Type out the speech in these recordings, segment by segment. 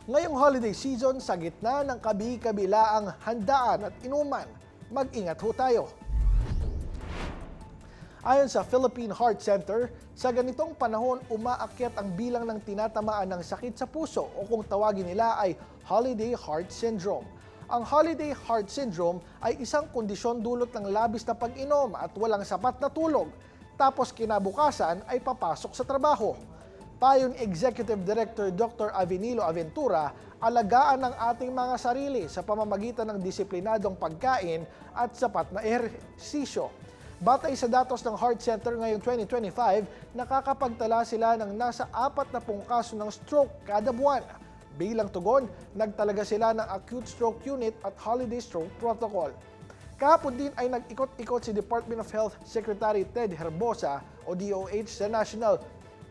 Ngayong holiday season, sa gitna ng kabi-kabilaang handaan at inuman, mag-ingat ho tayo. Ayon sa Philippine Heart Center, sa ganitong panahon umaakyat ang bilang ng tinatamaan ng sakit sa puso o kung tawagin nila ay Holiday Heart Syndrome. Ang Holiday Heart Syndrome ay isang kondisyon dulot ng labis na pag-inom at walang sapat na tulog, tapos kinabukasan ay papasok sa trabaho. Payo ni Executive Director Dr. Avenilo Aventura, alagaan ang ating mga sarili sa pamamagitan ng disiplinadong pagkain at sapat na ehersisyo. Batay sa datos ng Heart Center ngayong 2025, nakakapagtala sila ng nasa 40 kaso ng stroke kada buwan. Bilang tugon, nagtalaga sila ng acute stroke unit at holiday stroke protocol. Kahapon din ay nag-ikot-ikot si Department of Health Secretary Ted Herbosa o DOH sa National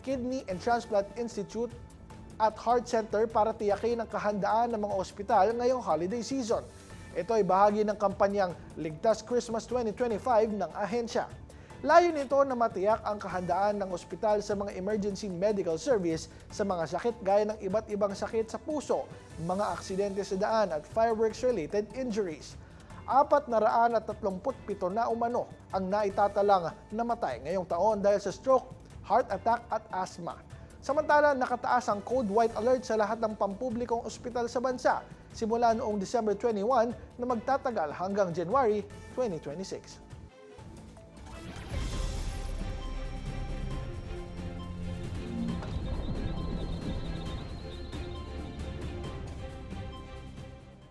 Kidney and Transplant Institute at Heart Center para tiyakin ang kahandaan ng mga ospital ngayong holiday season. Ito ay bahagi ng kampanyang Ligtas Christmas 2025 ng ahensya. Layo nito na matiyak ang kahandaan ng ospital sa mga emergency medical service sa mga sakit gaya ng iba't ibang sakit sa puso, mga aksidente sa daan at fireworks-related injuries. 437 na umano ang naitatalang namatay ngayong taon dahil sa stroke, heart attack at asthma. Samantala, nakataas ang Code White Alert sa lahat ng pampublikong ospital sa bansa simula noong December 21 na magtatagal hanggang January 2026.